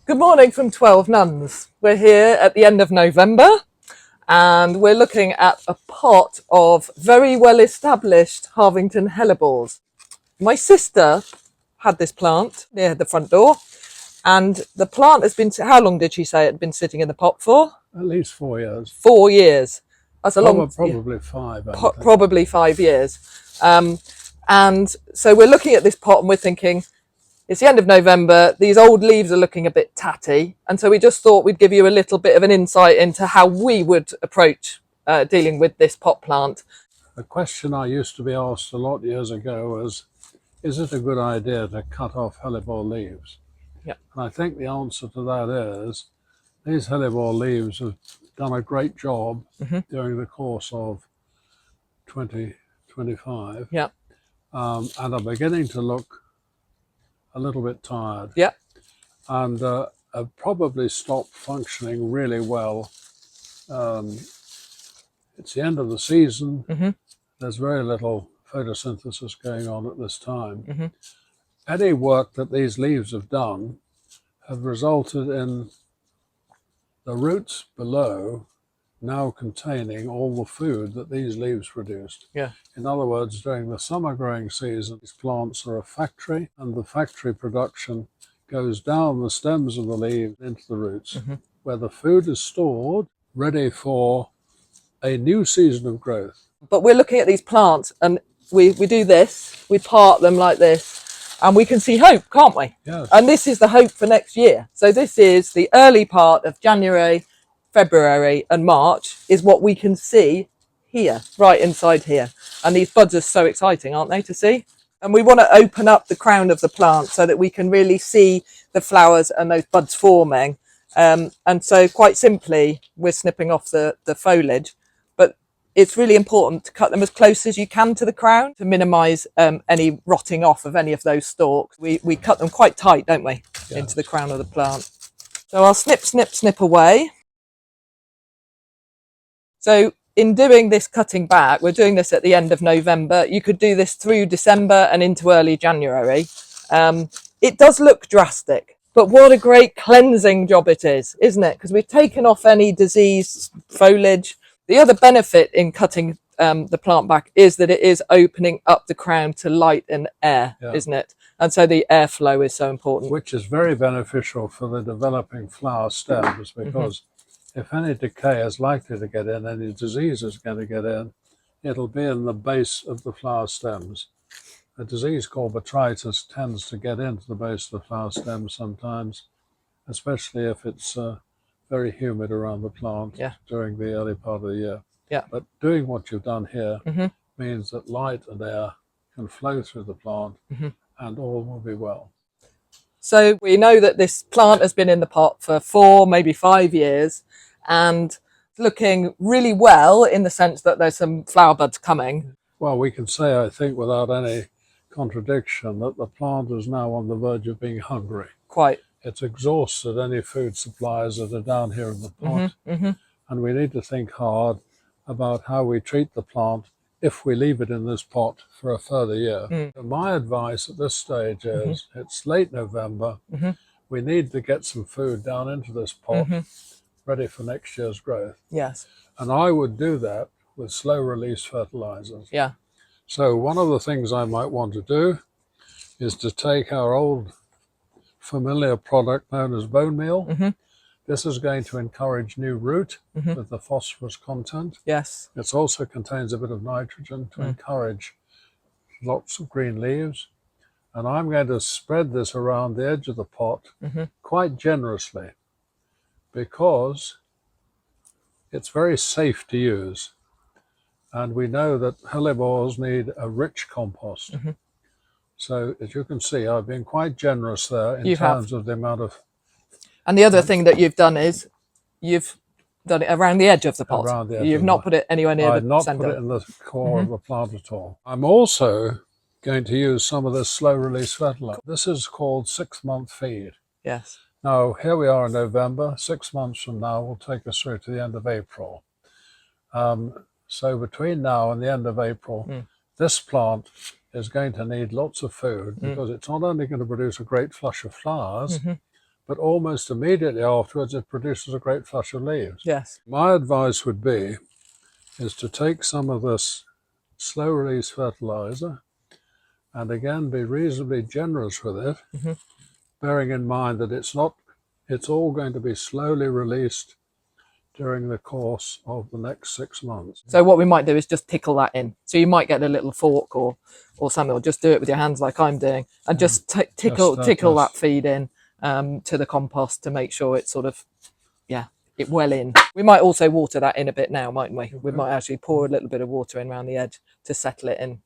Good morning from 12 Nuns. We're here at the end of November and we're looking at a pot of very well established Harvington Hellebores. My sister had this plant near the front door and the plant has been, how long did she say it had been sitting in the pot for? At least 4 years. 4 years. That's a long Probably 5. Probably 5 years. And so we're looking at this pot and we're thinking, it's the end of November, these old leaves are looking a bit tatty, and so we just thought we'd give you a little bit of an insight into how we would approach dealing with this pot plant. The question I used to be asked a lot years ago was, is it a good idea to cut off hellebore leaves? Yeah. And I think the answer to that is, these hellebore leaves have done a great job during the course of 2025 Yeah. And are beginning to look a little bit tired. Yeah. And have probably stopped functioning really well. It's the end of the season. There's very little photosynthesis going on at this time. Any work that these leaves have done have resulted in the roots below now containing all the food that these leaves produced. Yeah. In other words, during the summer growing season, these plants are a factory, and the factory production goes down the stems of the leaves into the roots, where the food is stored, ready for a new season of growth. But we're looking at these plants and we do this, we part them like this, and we can see hope, can't we? Yes. And this is the hope for next year. So this is the early part of January, February and March is what we can see here, right inside here. And these buds are so exciting, aren't they, to see? And we want to open up the crown of the plant so that we can really see the flowers and those buds forming. And so quite simply, we're snipping off the foliage, but it's really important to cut them as close as you can to the crown to minimise any rotting off of any of those stalks. We cut them quite tight, don't we, into the crown of the plant. So I'll snip, snip, snip away. So in doing this cutting back, we're doing this at the end of November. You could do this through December and into early January. It does look drastic, but what a great cleansing job it is, isn't it? Because we've taken off any diseased foliage. The other benefit in cutting the plant back is that it is opening up the crown to light and air, isn't it? And so the airflow is so important. Which is very beneficial for the developing flower stems, because if any decay is likely to get in, any disease is going to get in, it'll be in the base of the flower stems. A disease called botrytis tends to get into the base of the flower stems sometimes, especially if it's very humid around the plant during the early part of the year. Yeah. But doing what you've done here means that light and air can flow through the plant and all will be well. So we know that this plant has been in the pot for 4, maybe 5 years and looking really well in the sense that there's some flower buds coming. Well, we can say, I think, without any contradiction, that the plant is now on the verge of being hungry. Quite. It's exhausted any food supplies that are down here in the pot. And we need to think hard about how we treat the plant if we leave it in this pot for a further year. My advice at this stage is, it's late November, we need to get some food down into this pot, ready for next year's growth. Yes. And I would do that with slow release fertilizers. Yeah. So one of the things I might want to do is to take our old familiar product known as bone meal. This is going to encourage new root with the phosphorus content. Yes. It also contains a bit of nitrogen to encourage lots of green leaves. And I'm going to spread this around the edge of the pot quite generously, because it's very safe to use. And we know that hellebores need a rich compost. So as you can see, I've been quite generous there in terms of the amount of... And the other thing that you've done is you've done it around the edge of the pot. Around the edge. You've not put it anywhere near the I've not centre. put it in the core of the plant at all. I'm also going to use some of this slow release fertilizer. This is called 6-month feed. Yes. Now, here we are in November. 6 months from now will take us through to the end of April. So between now and the end of April, this plant is going to need lots of food, because it's not only going to produce a great flush of flowers, but almost immediately afterwards it produces a great flush of leaves. Yes. My advice would be is to take some of this slow release fertiliser and again be reasonably generous with it, bearing in mind that it's all going to be slowly released during the course of the next 6 months. So what we might do is just tickle that in. So you might get a little fork or something, or just do it with your hands like I'm doing, and just tickle that feed in to the compost to make sure it's sort of, it well in. We might also water that in a bit now, mightn't we? We might actually pour a little bit of water in around the edge to settle it in